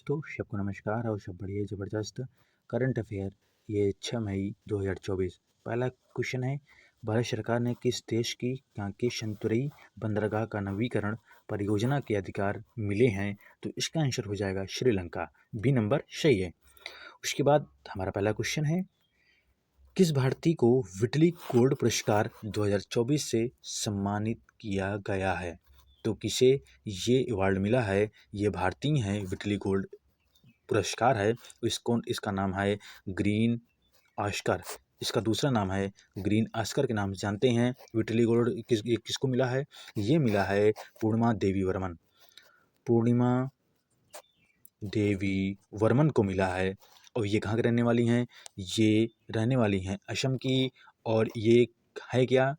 दोस्तों, सबको नमस्कार और सब बढ़िया ज़बरदस्त। करंट अफेयर ये 6 मई 2024। पहला क्वेश्चन है, भारत सरकार ने किस देश की कांके शंतुरई बंदरगाह का नवीकरण परियोजना के अधिकार मिले हैं? तो इसका आंसर हो जाएगा श्रीलंका। बी नंबर सही है। उसके बाद हमारा पहला क्वेश्चन है, किस भारतीय को विटली गोल्ड पुरस्कार 2024 से सम्मानित किया गया है? तो किसे ये अवार्ड मिला है? ये भारतीय हैं, विटली गोल्ड पुरस्कार है। इसका नाम है ग्रीन ऑस्कर। इसका दूसरा नाम है ग्रीन ऑस्कर के नाम से जानते हैं। विटली गोल्ड किसको मिला है? ये मिला है पूर्णिमा देवी वर्मन। पूर्णिमा देवी वर्मन को मिला है। और ये कहाँ के रहने वाली हैं? ये रहने वाली हैं असम की। और ये है क्या?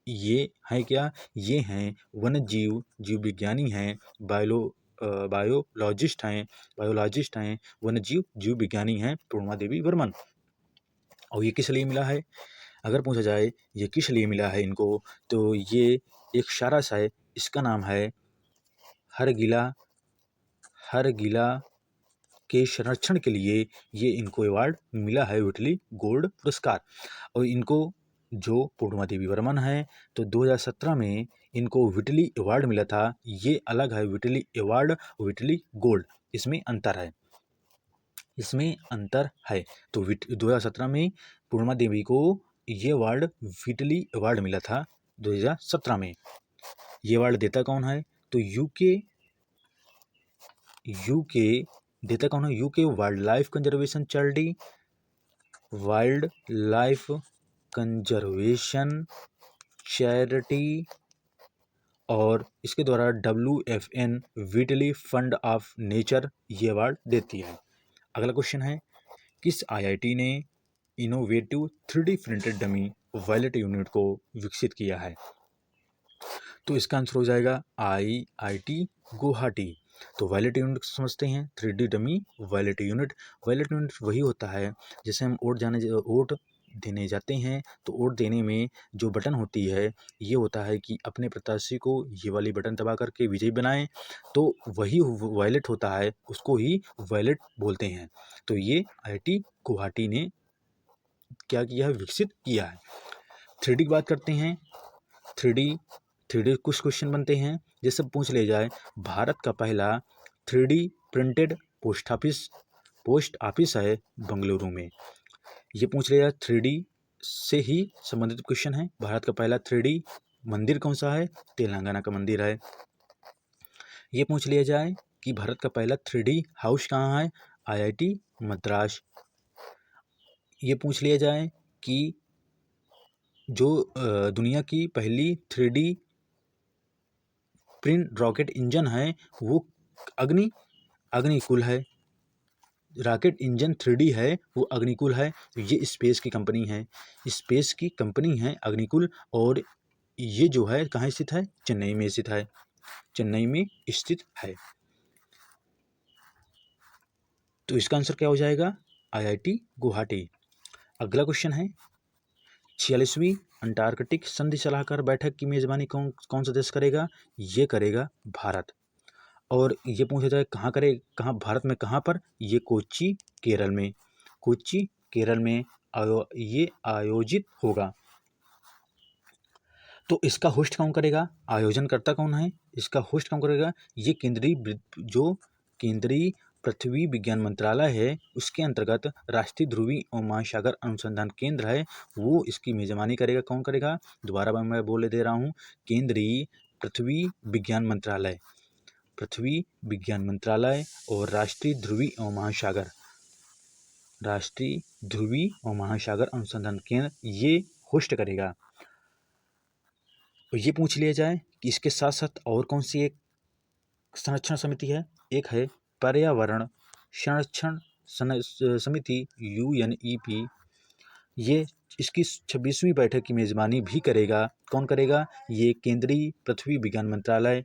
ये हैं वन्य जीव विज्ञानी हैं, बायोलॉजिस्ट हैं, वन्य जीव विज्ञानी हैं पूर्णिमा देवी वर्मन। और ये किस लिए मिला है? अगर पूछा जाए ये किस लिए मिला है इनको, तो ये एक सारस है। इसका नाम है हर गिला के संरक्षण के लिए ये इनको अवार्ड मिला है, विटली गोल्ड पुरस्कार। और इनको जो पूर्णिमा देवी वर्मन है, तो 2017 में इनको विटली अवार्ड मिला था। ये अलग है, विटली अवार्ड विटली गोल्ड, इसमें अंतर है। तो 2017 में पूर्णिमा देवी को ये अवार्ड विटली अवार्ड मिला था 2017 में। ये अवार्ड देता कौन है? तो यूके देता कौन है? UK wildlife conservation charity. और इसके द्वारा WFN विटली फंड ऑफ नेचर ये अवार्ड देती है। अगला क्वेश्चन है, किस IIT ने innovative 3D printed dummy violet unit को विकसित किया है? तो इसका आंसर हो जाएगा IIT गुवाहाटी। तो वायलेट यूनिट समझते हैं, 3D डमी वायलेट यूनिट वही होता है जैसे हम वोट देने जाते हैं, तो वोट देने में जो बटन होती है, ये होता है कि अपने प्रत्याशी को ये वाली बटन दबा करके विजयी बनाएं। तो वही वायलेट होता है, उसको ही वायलेट बोलते हैं। तो ये IIT गुवाहाटी ने क्या किया है? विकसित किया है। 3D की बात करते हैं। 3D कुछ क्वेश्चन बनते हैं, जैसे पूछ ले जाए, भारत का पहला 3D प्रिंटेड पोस्ट ऑफिस है बंगलुरु में। ये पूछ लिया, 3D से ही संबंधित क्वेश्चन है। भारत का पहला 3D मंदिर कौन सा है? तेलंगाना का मंदिर है। ये पूछ लिया जाए कि भारत का पहला 3D हाउस कहाँ है? IIT मद्रास। ये पूछ लिया जाए कि जो दुनिया की पहली 3D प्रिंट रॉकेट इंजन है, वो अग्निकुल है। रॉकेट इंजन 3D है, वो अग्निकुल है। ये स्पेस की कंपनी है अग्निकुल। और ये जो है कहाँ स्थित है? चेन्नई में स्थित है। तो इसका आंसर क्या हो जाएगा? IIT गुवाहाटी। अगला क्वेश्चन है, 46वीं अंटार्कटिक संधि सलाहकार बैठक की मेजबानी कौन सा देश करेगा? ये करेगा भारत। और ये पूछा जाए कहाँ भारत में कहाँ पर? ये कोच्चि केरल में ये आयोजित होगा। तो इसका होस्ट कौन करेगा? आयोजनकर्ता कौन है? इसका होस्ट कौन करेगा? ये केंद्रीय पृथ्वी विज्ञान मंत्रालय है, उसके अंतर्गत राष्ट्रीय ध्रुवीय और महासागर अनुसंधान केंद्र है, वो इसकी मेजबानी करेगा। कौन करेगा? दोबारा मैं बोले दे रहा हूँ, केंद्रीय पृथ्वी विज्ञान मंत्रालय और राष्ट्रीय ध्रुवीय और महासागर अनुसंधान केंद्र ये होस्ट करेगा। तो ये पूछ लिया जाए कि इसके साथ साथ और कौन सी एक संरक्षण समिति है? एक है पर्यावरण संरक्षण समिति UNEP। ये इसकी 26वीं बैठक की मेजबानी भी करेगा। कौन करेगा? ये केंद्रीय पृथ्वी विज्ञान मंत्रालय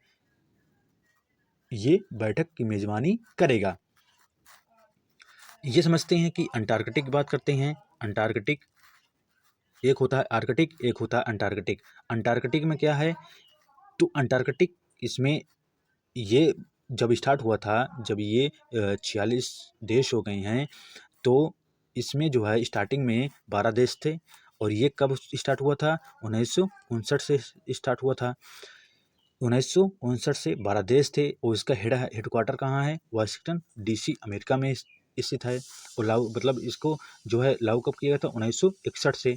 ये बैठक की मेजबानी करेगा। ये समझते हैं कि अंटार्कटिक की बात करते हैं। अंटार्कटिक एक होता है आर्कटिक, एक होता है अंटार्कटिक। अंटार्कटिक में क्या है? तो अंटार्कटिक इसमें ये जब स्टार्ट हुआ था, जब ये 46 देश हो गए हैं, तो इसमें जो है स्टार्टिंग में 12 देश थे। और ये कब स्टार्ट हुआ था? 1959 से स्टार्ट हुआ था। 1959 से 12 देश थे और इसका हेडक्वार्टर कहाँ है? वाशिंगटन डीसी अमेरिका में स्थित है। और लागू मतलब इसको जो है लागू कब किया गया था? 1961 से।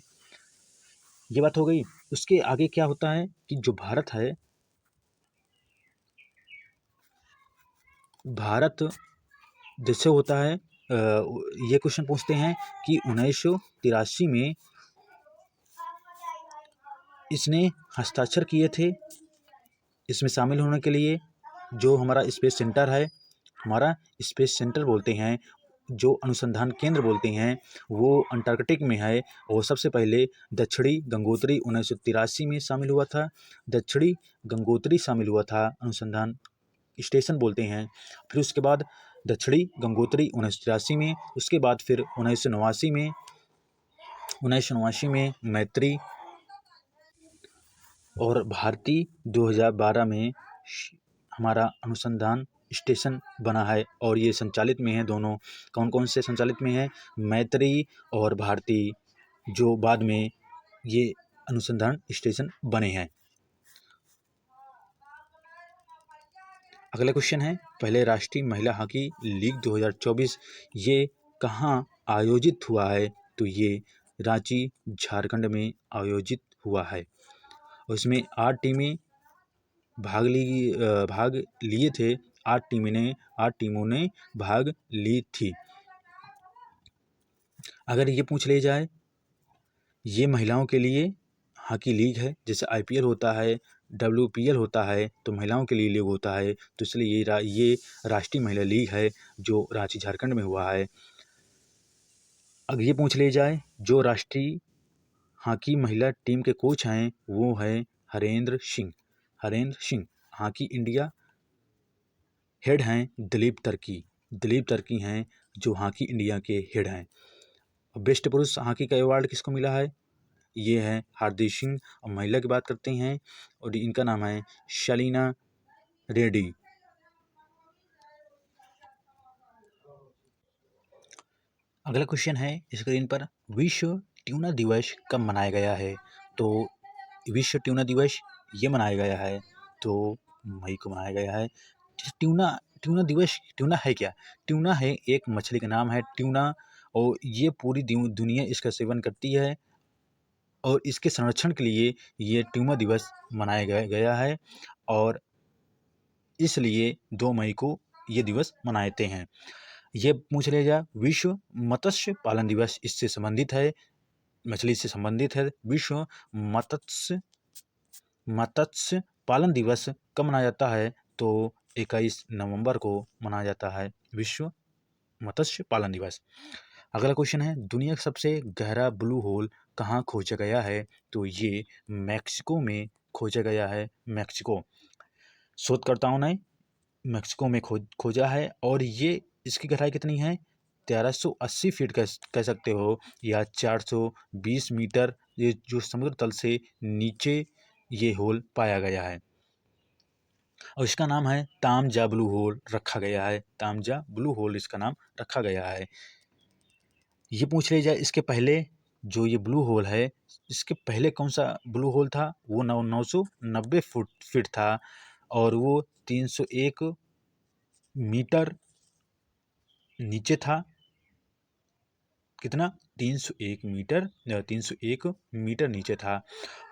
ये बात हो गई। उसके आगे क्या होता है कि जो भारत है, भारत जैसे होता है ये क्वेश्चन पूछते हैं कि 1983 में इसने हस्ताक्षर किए थे इसमें शामिल होने के लिए। जो हमारा स्पेस सेंटर है, हमारा स्पेस सेंटर बोलते हैं, जो अनुसंधान केंद्र बोलते हैं, वो अंटार्कटिक में है। और सबसे पहले दक्षिणी गंगोत्री 1983 में शामिल हुआ था। दक्षिणी गंगोत्री शामिल हुआ था, अनुसंधान स्टेशन बोलते हैं। फिर उसके बाद दक्षिणी गंगोत्री 1983 में, उसके बाद फिर 1989 में मैत्री और भारती 2012 में हमारा अनुसंधान स्टेशन बना है। और ये संचालित में है दोनों। कौन कौन से संचालित में है? मैत्री और भारती, जो बाद में ये अनुसंधान स्टेशन बने हैं। अगला क्वेश्चन है, पहले राष्ट्रीय महिला हॉकी लीग 2024 ये कहाँ आयोजित हुआ है? तो ये रांची झारखंड में आयोजित हुआ है। और इसमें 8 टीमें भाग लिए थे। 8 टीमों ने भाग ली थी। अगर ये पूछ ले जाए, ये महिलाओं के लिए हॉकी लीग है, जैसे आईपीएल होता है, डब्ल्यूपीएल होता है, तो महिलाओं के लिए लीग होता है। तो इसलिए ये राष्ट्रीय महिला लीग है जो रांची झारखंड में हुआ है। अगर ये पूछ ले जाए, जो राष्ट्रीय हॉकी महिला टीम के कोच हैं वो हैं Harendra Singh. Harendra Singh. Hockey India head हैं दिलीप तर्की हैं जो हॉकी इंडिया के हेड हैं। बेस्ट पुरुष हॉकी का अवार्ड किसको मिला है? ये है हार्दिक सिंह। और महिला की बात करते हैं और इनका नाम है शलीना रेड्डी। अगला क्वेश्चन है स्क्रीन पर, विश्व ट्यूना दिवस कब मनाया गया है? तो विश्व ट्यूना दिवस ये मनाया गया है 2 मई को मनाया गया है। ट्यूना ट्यूना दिवस, ट्यूना है क्या? ट्यूना है एक मछली का नाम है ट्यूना। और ये पूरी दुनिया इसका सेवन करती है। और इसके संरक्षण के लिए ये ट्यूना दिवस मनाया गया है। और इसलिए 2 मई को ये दिवस मनाते हैं। ये पूछ लिया जाए, विश्व मत्स्य पालन दिवस इससे संबंधित है, मछली से संबंधित है। विश्व मत्स्य मत्स्य पालन दिवस कब मनाया जाता है? तो 21 नवंबर को मनाया जाता है विश्व मत्स्य पालन दिवस। अगला क्वेश्चन है, दुनिया का सबसे गहरा ब्लू होल कहाँ खोजा गया है? तो ये मैक्सिको में खोजा गया है। मैक्सिको शोधकर्ताओं ने मैक्सिको में खोजा है। और ये इसकी गहराई कितनी है? 1380 फीट कह सकते हो, या 420 मीटर। ये जो समुद्र तल से नीचे ये होल पाया गया है। और इसका नाम है तामजा ब्लू होल रखा गया है। तामजा ब्लू होल इसका नाम रखा गया है। ये पूछ लिया जाए, इसके पहले जो ये ब्लू होल है, इसके पहले कौन सा ब्लू होल था? वो 990 फीट था। और वो 301 मीटर नीचे था। कितना? 301 मीटर नीचे था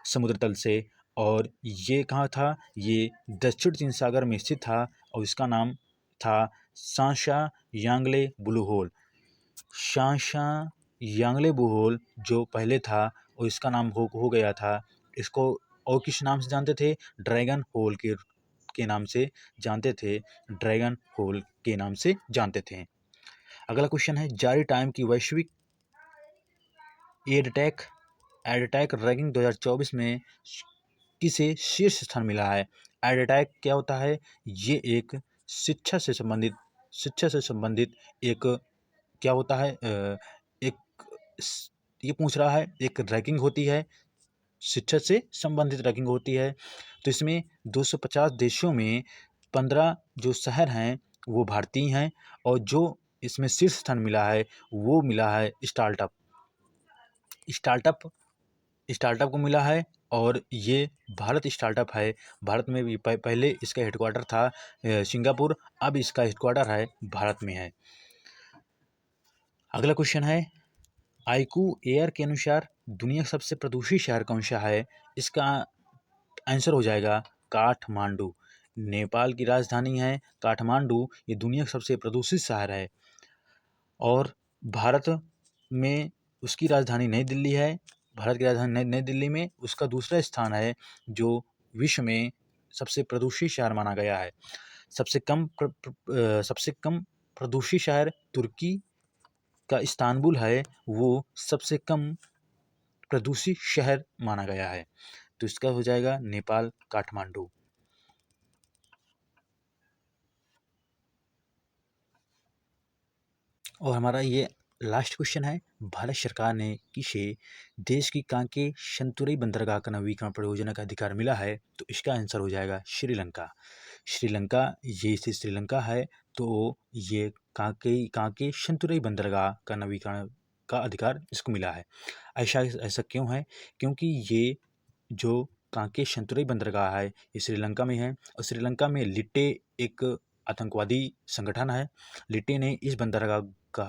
समुद्र तल से। और ये कहाँ था? ये दक्षिण चीन सागर में स्थित था। और इसका नाम था सांशा यांगले ब्लू होल। सांशा यांगले ब्लू होल जो पहले था, और इसका नाम हो गया था। इसको और किस नाम से जानते थे? ड्रैगन होल के नाम से जानते थे। ड्रैगन होल के नाम से जानते थे। अगला क्वेश्चन है, जारी टाइम की वैश्विक एडटैक रैंकिंग 2024 में किसे शीर्ष स्थान मिला है? एडटैक क्या होता है? ये एक शिक्षा से संबंधित एक क्या होता है? एक ये पूछ रहा है, एक रैंकिंग होती है, शिक्षा से संबंधित रैंकिंग होती है। तो इसमें 250 देशों में 15 जो शहर हैं वो भारतीय हैं, और जो इसमें शीर्ष स्थान मिला है वो मिला है स्टार्टअप स्टार्टअप स्टार्टअप को मिला है। और ये भारत स्टार्टअप है। भारत में भी पहले इसका हेडक्वार्टर था सिंगापुर, अब इसका हेडक्वार्टर है भारत में है। अगला क्वेश्चन है, आईकू एयर के अनुसार दुनिया का सबसे प्रदूषित शहर कौन सा है? इसका आंसर हो जाएगा काठमांडू। नेपाल की राजधानी है काठमांडू, ये दुनिया का सबसे प्रदूषित शहर है। और भारत में उसकी राजधानी नई दिल्ली है। भारत की राजधानी नई दिल्ली में उसका दूसरा स्थान है जो विश्व में सबसे प्रदूषित शहर माना गया है। सबसे कम प्रदूषित शहर तुर्की का इस्तांबुल है, वो सबसे कम प्रदूषित शहर माना गया है। तो इसका हो जाएगा नेपाल काठमांडू। और हमारा ये लास्ट क्वेश्चन है, भारत सरकार ने किसे देश की कांके शंतुरई बंदरगाह का नवीकरण परियोजना का अधिकार मिला है? तो इसका आंसर हो जाएगा श्रीलंका। श्रीलंका, ये स्थित श्रीलंका है, तो ये कांके शंतुरई बंदरगाह का नवीकरण का अधिकार इसको मिला है। ऐसा क्यों है? क्योंकि ये जो कांके शंतुरई बंदरगाह है ये श्रीलंका में है, और श्रीलंका में लिट्टे एक आतंकवादी संगठन है। लिट्टे ने इस बंदरगाह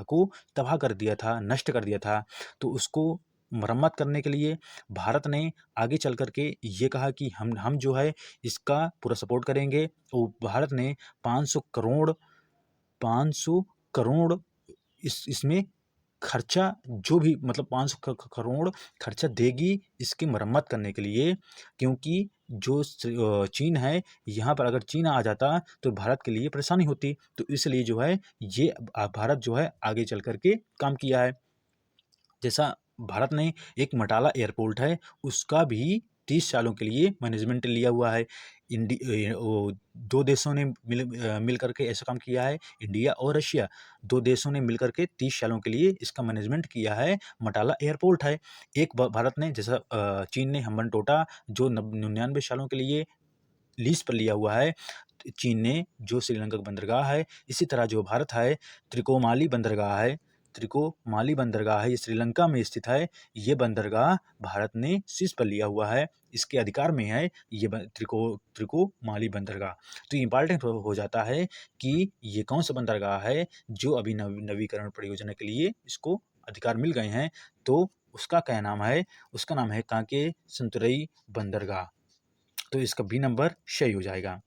को तबाह कर दिया था, नष्ट कर दिया था। तो उसको मरम्मत करने के लिए भारत ने आगे चल कर के ये कहा कि हम जो है इसका पूरा सपोर्ट करेंगे। और भारत ने 500 करोड़ इसमें खर्चा, जो भी मतलब 500 करोड़ खर्चा देगी इसकी मरम्मत करने के लिए। क्योंकि जो चीन है, यहाँ पर अगर चीन आ जाता तो भारत के लिए परेशानी होती। तो इसलिए जो है ये भारत जो है आगे चल कर के काम किया है। जैसा भारत ने एक मटाला एयरपोर्ट है, उसका भी 30 सालों के लिए मैनेजमेंट लिया हुआ है। दो देशों ने मिल करके ऐसा काम किया है, इंडिया और रशिया, दो देशों ने मिल करके 30 सालों के लिए इसका मैनेजमेंट किया है। मटाला एयरपोर्ट है। एक भारत ने, जैसा चीन ने हम्बनटोटा जो 99 सालों के लिए लीज पर लिया हुआ है, चीन ने जो श्रीलंका का बंदरगाह है, इसी तरह जो भारत है त्रिकोमाली बंदरगाह है। त्रिकोमाली बंदरगाह है, ये श्रीलंका में स्थित है। ये बंदरगाह भारत ने शीश पर लिया हुआ है, इसके अधिकार में है ये त्रिकोमाली बंदरगाह। तो इम्पॉर्टेंट हो जाता है कि ये कौन सा बंदरगाह है जो अभी नवीकरण परियोजना के लिए इसको अधिकार मिल गए हैं। तो उसका क्या नाम है? उसका नाम है कांके संतुरई बंदरगाह। तो इसका बी नंबर सही हो जाएगा।